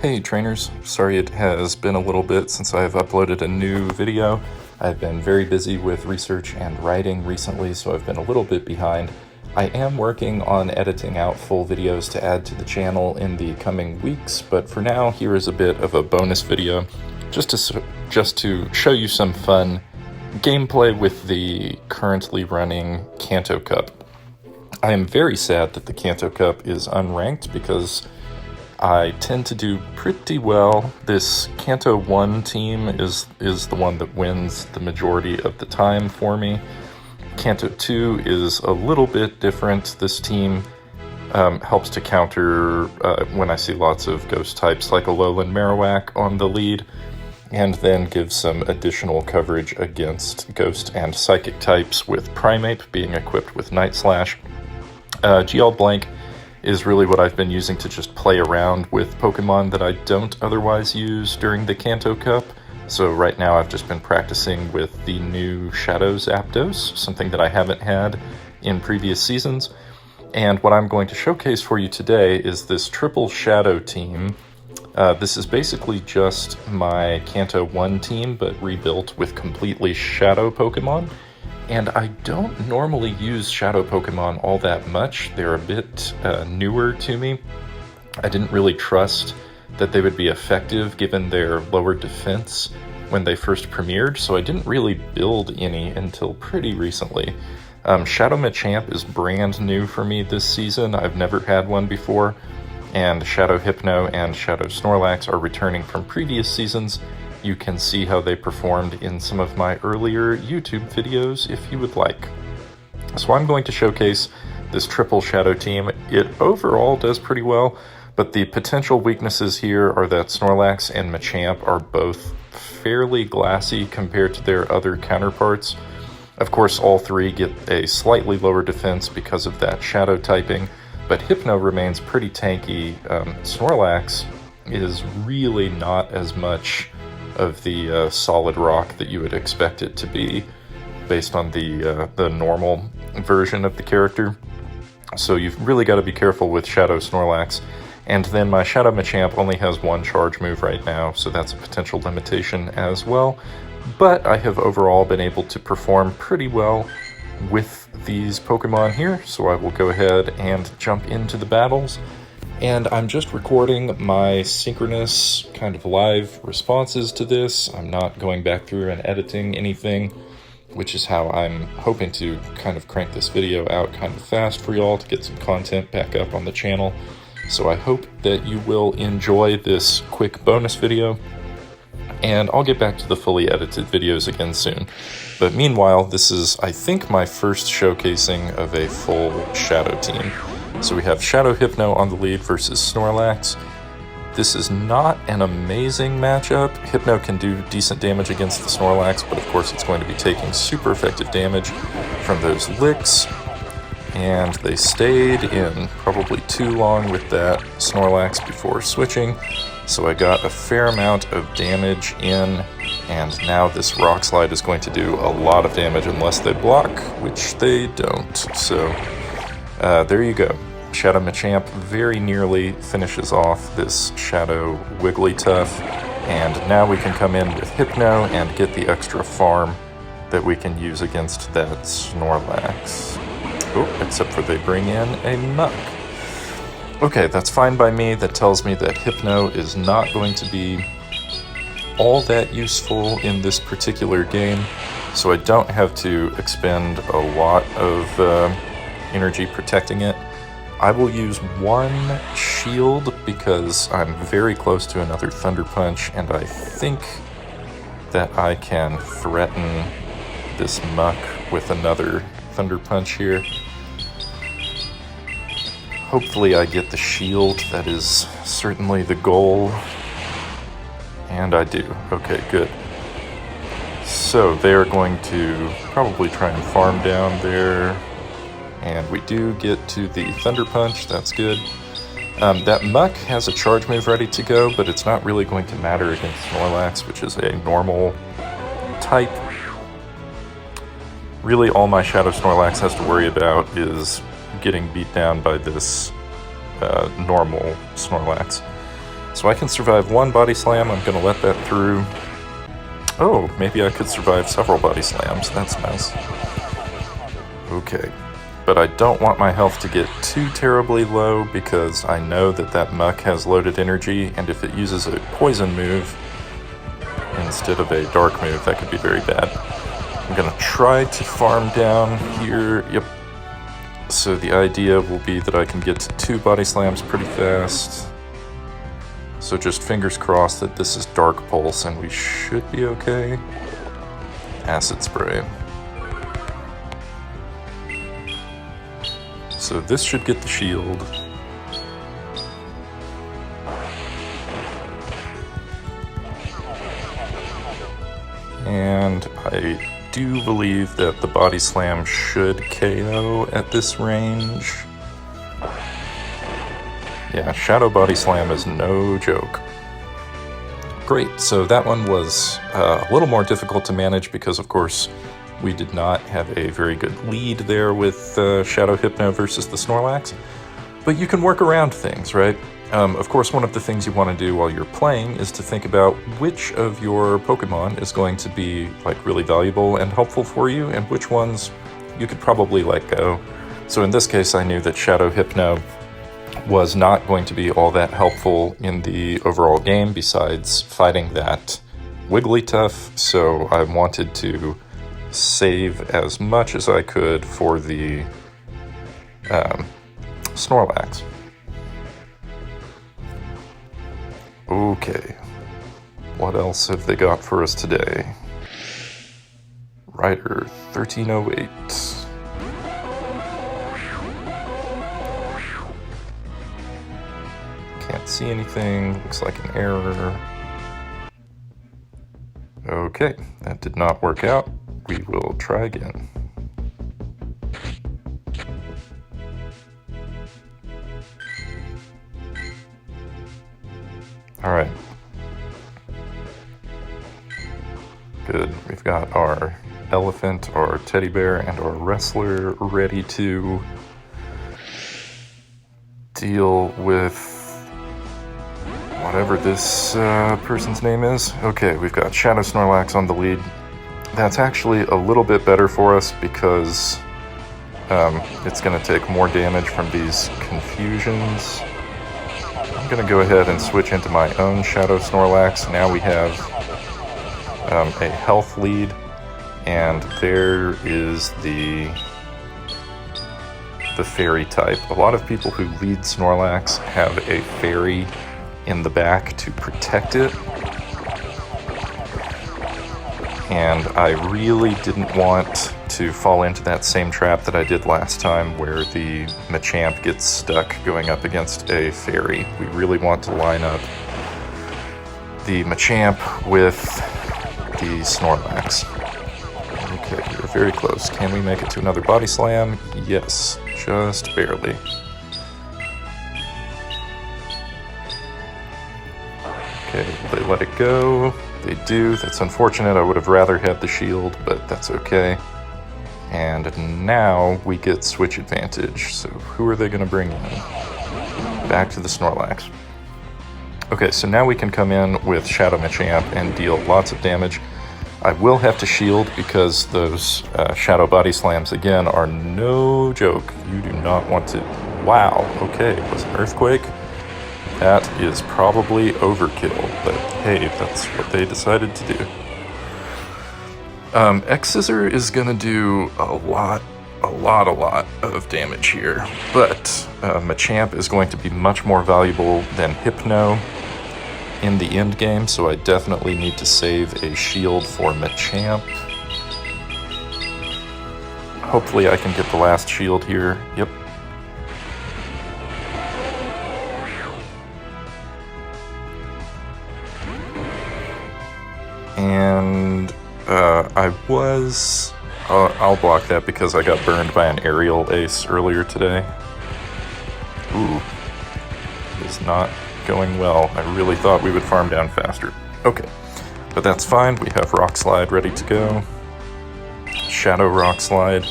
Hey trainers, sorry it has been a little bit since I've uploaded a new video. I've been very busy with research and writing recently, so I've been a little bit behind. I am working on editing out full videos to add to the channel in the coming weeks, but for now, here is a bit of a bonus video just to show you some fun gameplay with the currently running Kanto Cup. I am very sad that the Kanto Cup is unranked because I tend to do pretty well. This Kanto 1 team is the one that wins the majority of the time for me. Kanto 2 is a little bit different. This team helps to counter when I see lots of ghost types like a Lowland Marowak on the lead, and then gives some additional coverage against ghost and psychic types with Primeape being equipped with Night Slash. GL Blank is really what I've been using to just play around with Pokemon that I don't otherwise use during the Kanto Cup. So right now I've just been practicing with the new Shadow Zapdos, something that I haven't had in previous seasons. And what I'm going to showcase for you today is this triple Shadow team. This is basically just my Kanto 1 team, but rebuilt with completely Shadow Pokemon. And I don't normally use Shadow Pokemon all that much. They're a bit newer to me. I didn't really trust that they would be effective given their lower defense when they first premiered, so I didn't really build any until pretty recently. Shadow Machamp is brand new for me this season. I've never had one before, and Shadow Hypno and Shadow Snorlax are returning from previous seasons. You can see how they performed in some of my earlier YouTube videos if you would like. So I'm going to showcase this triple Shadow team. It overall does pretty well, but the potential weaknesses here are that Snorlax and Machamp are both fairly glassy compared to their other counterparts. Of course, all three get a slightly lower defense because of that Shadow typing, but Hypno remains pretty tanky. Snorlax is really not as much of the solid rock that you would expect it to be based on the normal version of the character. So you've really got to be careful with Shadow Snorlax. And then my Shadow Machamp only has one charge move right now, so that's a potential limitation as well. But I have overall been able to perform pretty well with these Pokemon here, so I will go ahead and jump into the battles. And I'm just recording my synchronous kind of live responses to this. I'm not going back through and editing anything, which is how I'm hoping to kind of crank this video out kind of fast for y'all to get some content back up on the channel. So I hope that you will enjoy this quick bonus video, and I'll get back to the fully edited videos again soon. But meanwhile, this is, I think, my first showcasing of a full Shadow team. So we have Shadow Hypno on the lead versus Snorlax. This is not an amazing matchup. Hypno can do decent damage against the Snorlax, but of course it's going to be taking super effective damage from those licks. And they stayed in probably too long with that Snorlax before switching. So I got a fair amount of damage in, and now this Rock Slide is going to do a lot of damage unless they block, which they don't. So there you go. Shadow Machamp very nearly finishes off this Shadow Wigglytuff, and now we can come in with Hypno and get the extra farm that we can use against that Snorlax. Oh, except for they bring in a Muck. Okay, that's fine by me. That tells me that Hypno is not going to be all that useful in this particular game, so I don't have to expend a lot of energy protecting it. I will use one shield because I'm very close to another Thunder Punch, and I think that I can threaten this Muck with another Thunder Punch here. Hopefully I get the shield. That is certainly the goal. And I do. Okay, good. So they're going to probably try and farm down there. And we do get to the Thunder Punch, that's good. That Muck has a charge move ready to go, but it's not really going to matter against Snorlax, which is a normal type. Really, all my Shadow Snorlax has to worry about is getting beat down by this normal Snorlax. So I can survive one body slam. I'm gonna let that through. Oh, maybe I could survive several body slams. That's nice. Okay. But I don't want my health to get too terribly low because I know that that muck has loaded energy, and if it uses a poison move instead of a dark move, that could be very bad. I'm gonna try to farm down here. Yep. So the idea will be that I can get to 2 body slams pretty fast. So just fingers crossed that this is Dark Pulse and we should be okay. Acid Spray. So this should get the shield. And I do believe that the Body Slam should KO at this range. Yeah, Shadow Body Slam is no joke. Great, so that one was a little more difficult to manage because, of course, we did not have a very good lead there with Shadow Hypno versus the Snorlax. But you can work around things, right? Of course, one of the things you want to do while you're playing is to think about which of your Pokemon is going to be like really valuable and helpful for you, and which ones you could probably let go. So in this case, I knew that Shadow Hypno was not going to be all that helpful in the overall game besides fighting that Wigglytuff, so I wanted to save as much as I could for the Snorlax. Okay, what else have they got for us today? Rider 1308. Can't see anything, looks like an error. Okay, that did not work out. We will try again. All right. Good, we've got our elephant, our teddy bear, and our wrestler ready to deal with whatever this person's name is. Okay, we've got Shadow Snorlax on the lead. That's actually a little bit better for us because it's going to take more damage from these confusions. I'm going to go ahead and switch into my own Shadow Snorlax. Now we have a health lead, and there is the fairy type. A lot of people who lead Snorlax have a fairy in the back to protect it. And I really didn't want to fall into that same trap that I did last time where the Machamp gets stuck going up against a fairy. We really want to line up the Machamp with the Snorlax. Okay, we're very close. Can we make it to another Body Slam? Yes, just barely. Okay, will they let it go? They do. That's unfortunate. I would have rather had the shield, but that's okay. And now we get switch advantage. So who are they going to bring in? Back to the Snorlax. Okay, so now we can come in with Shadow Machamp and deal lots of damage. I will have to shield because those Shadow Body Slams, again, are no joke. You do not want to... Wow, okay, it was an Earthquake. That is probably overkill, but hey, that's what they decided to do. X-Scissor is gonna do a lot of damage here, but Machamp is going to be much more valuable than Hypno in the end game, so I definitely need to save a shield for Machamp. Hopefully I can get the last shield here. Yep. And I'll block that because I got burned by an aerial ace earlier today. Ooh, it's not going well. I really thought we would farm down faster. Okay, but that's fine. We have Rock Slide ready to go. Shadow Rock Slide.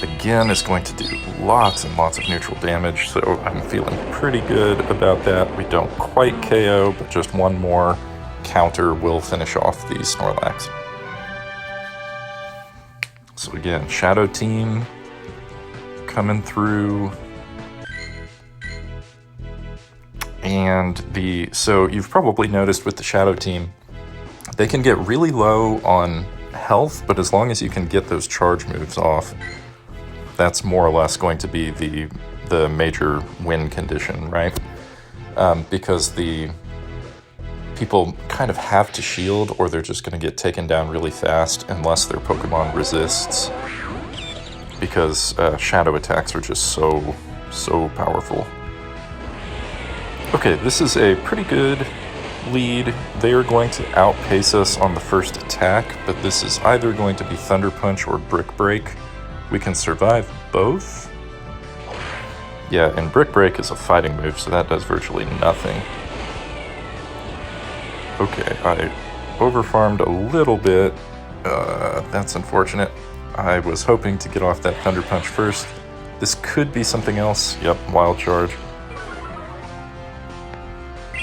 again is going to do lots and lots of neutral damage, so I'm feeling pretty good about that. We don't quite KO, but just one more counter will finish off the Snorlax. So again, Shadow Team coming through. And so you've probably noticed with the Shadow Team, they can get really low on health, but as long as you can get those charge moves off, that's more or less going to be the major win condition, right? Because the people kind of have to shield, or they're just going to get taken down really fast unless their Pokemon resists, because shadow attacks are just so powerful. Okay, this is a pretty good lead. They are going to outpace us on the first attack, but this is either going to be Thunder Punch or Brick Break. We can survive both. Yeah, and Brick Break is a fighting move, so that does virtually nothing. Okay, I overfarmed a little bit. That's unfortunate. I was hoping to get off that Thunder Punch first. This could be something else. Yep, Wild Charge.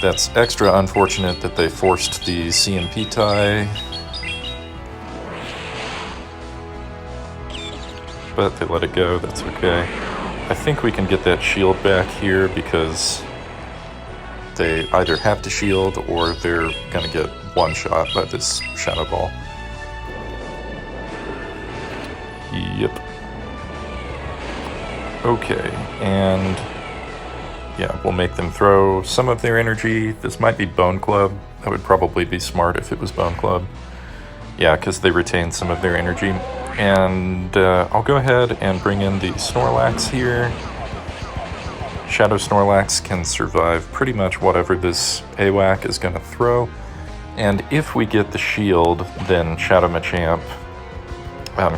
That's extra unfortunate that they forced the CMP tie. But they let it go, that's okay. I think we can get that shield back here because they either have to shield or they're gonna get one shot by this Shadow Ball. Yep. Okay, and yeah, we'll make them throw some of their energy. This might be Bone Club. That would probably be smart if it was Bone Club. Yeah, because they retain some of their energy. And I'll go ahead and bring in the Snorlax here. Shadow Snorlax can survive pretty much whatever this AWAC is going to throw. And if we get the shield, then Shadow Machamp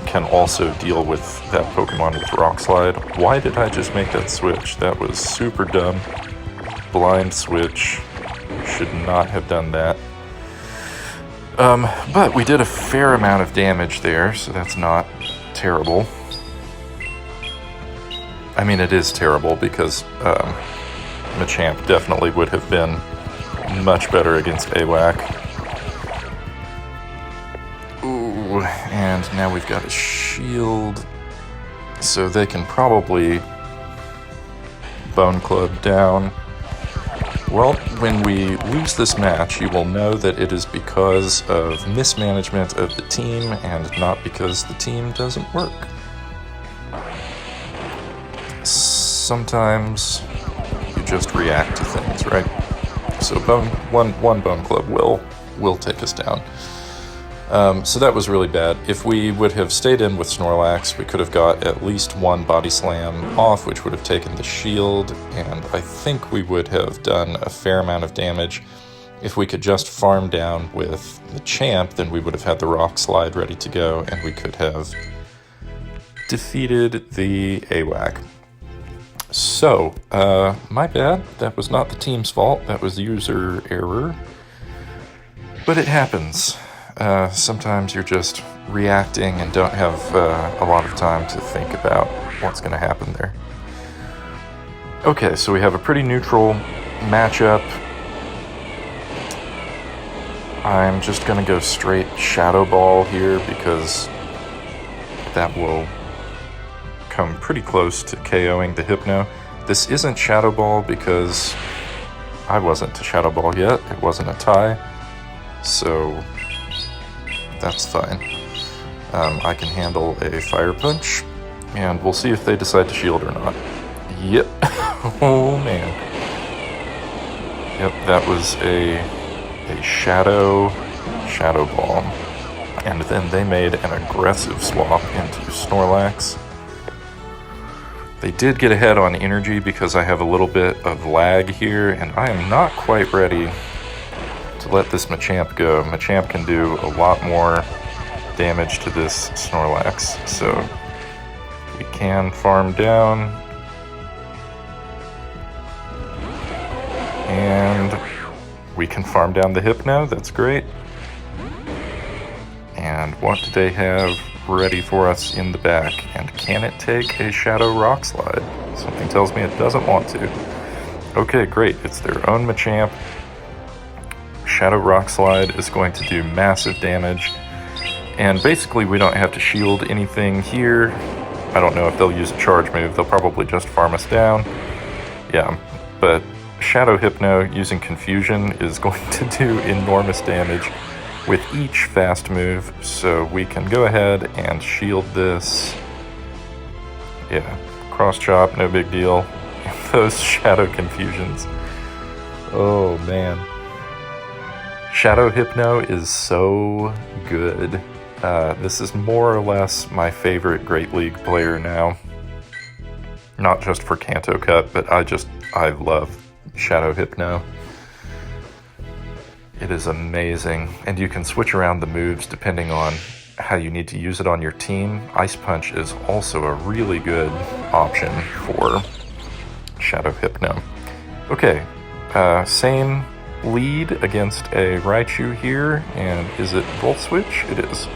can also deal with that Pokemon with Rock Slide. Why did I just make that switch? That was super dumb. Blind switch. Should not have done that. But we did a fair amount of damage there, so that's not terrible. I mean, it is terrible because Machamp definitely would have been much better against AWAC. Ooh, and now we've got a shield, so they can probably Bone Club down. Well, when we lose this match, you will know that it is because of mismanagement of the team and not because the team doesn't work. Sometimes you just react to things, right? So one Bone Club will take us down. So that was really bad. If we would have stayed in with Snorlax, we could have got at least one Body Slam off, which would have taken the shield, and I think we would have done a fair amount of damage. If we could just farm down with the Champ, then we would have had the Rock Slide ready to go, and we could have defeated the AWAC. So, my bad. That was not the team's fault. That was user error. But it happens. Sometimes you're just reacting and don't have a lot of time to think about what's going to happen there. Okay, so we have a pretty neutral matchup. I'm just going to go straight Shadow Ball here because that will come pretty close to KOing the Hypno. This isn't Shadow Ball because I wasn't to Shadow Ball yet. It wasn't a tie, so that's fine. I can handle a Fire Punch, and we'll see if they decide to shield or not. Yep. Oh, man. Yep, that was a Shadow Ball. And then they made an aggressive swap into Snorlax. They did get ahead on energy because I have a little bit of lag here, and I am not quite ready to let this Machamp go. Machamp can do a lot more damage to this Snorlax, so we can farm down. And we can farm down the Hypno, that's great. And what do they have? ready for us in the back. And can it take a Shadow Rock Slide? Something tells me it doesn't want to. Okay, great. It's their own Machamp. Shadow Rock Slide is going to do massive damage. And basically we don't have to shield anything here. I don't know if they'll use a charge move. They'll probably just farm us down. Yeah, but Shadow Hypno using Confusion is going to do enormous damage with each fast move. So we can go ahead and shield this. Yeah, Cross Chop, no big deal. Those Shadow Confusions. Oh man. Shadow Hypno is so good. This is more or less my favorite Great League player now. Not just for Kanto Cup, but I love Shadow Hypno. It is amazing, and you can switch around the moves depending on how you need to use it on your team. Ice Punch is also a really good option for Shadow Hypno. Okay, same lead against a Raichu here, and is it Volt Switch? It is.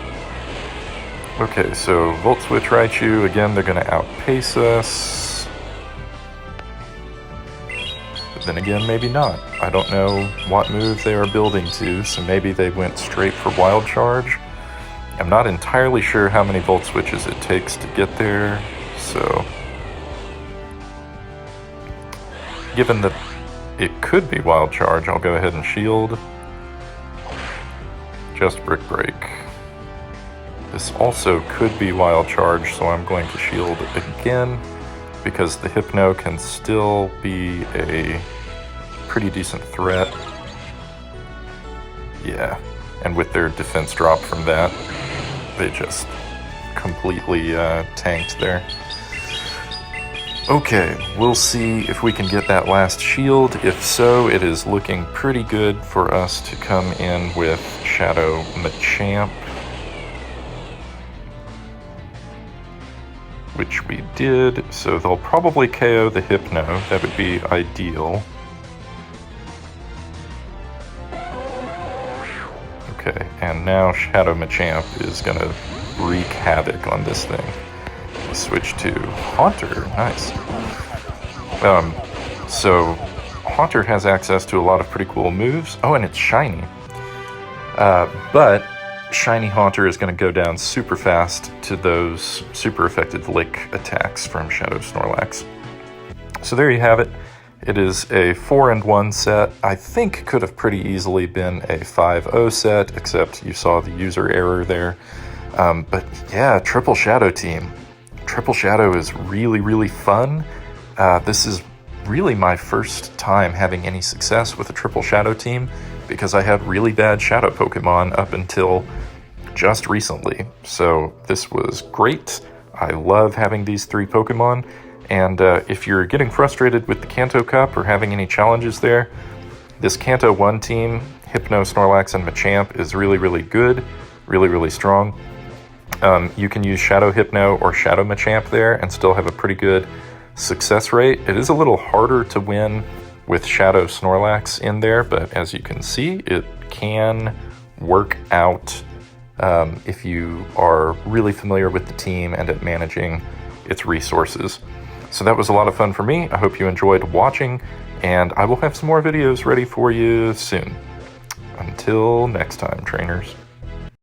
Okay, so Volt Switch Raichu, again, they're going to outpace us. But then again, maybe not. I don't know what move they are building to, so maybe they went straight for Wild Charge. I'm not entirely sure how many Volt Switches it takes to get there, so given that it could be Wild Charge, I'll go ahead and shield. Just Brick Break. This also could be Wild Charge, so I'm going to shield again, because the Hypno can still be a pretty decent threat. Yeah, and with their defense drop from that, they just completely tanked there. Okay, we'll see if we can get that last shield. If so, it is looking pretty good for us to come in with Shadow Machamp, which we did, so they'll probably KO the Hypno. That would be ideal. Okay, and now Shadow Machamp is gonna wreak havoc on this thing. Switch to Haunter, nice. So Haunter has access to a lot of pretty cool moves. Oh, and it's shiny. But Shiny Haunter is going to go down super fast to those super effective lick attacks from Shadow Snorlax. So there you have it. It is a 4-in-1 set. I think could have pretty easily been a 5-0 set, except you saw the user error there. But yeah, Triple Shadow team. Triple Shadow is really, really fun. This is really my first time having any success with a Triple Shadow team, because I had really bad Shadow Pokemon up until just recently. So this was great. I love having these 3 Pokemon. And if you're getting frustrated with the Kanto Cup or having any challenges there, this Kanto 1 team, Hypno, Snorlax, and Machamp, is really, really good. Really, really strong. You can use Shadow Hypno or Shadow Machamp there and still have a pretty good success rate. It is a little harder to win with Shadow Snorlax in there, but as you can see, it can work out if you are really familiar with the team and at managing its resources. So that was a lot of fun for me. I hope you enjoyed watching, and I will have some more videos ready for you soon. Until next time, trainers.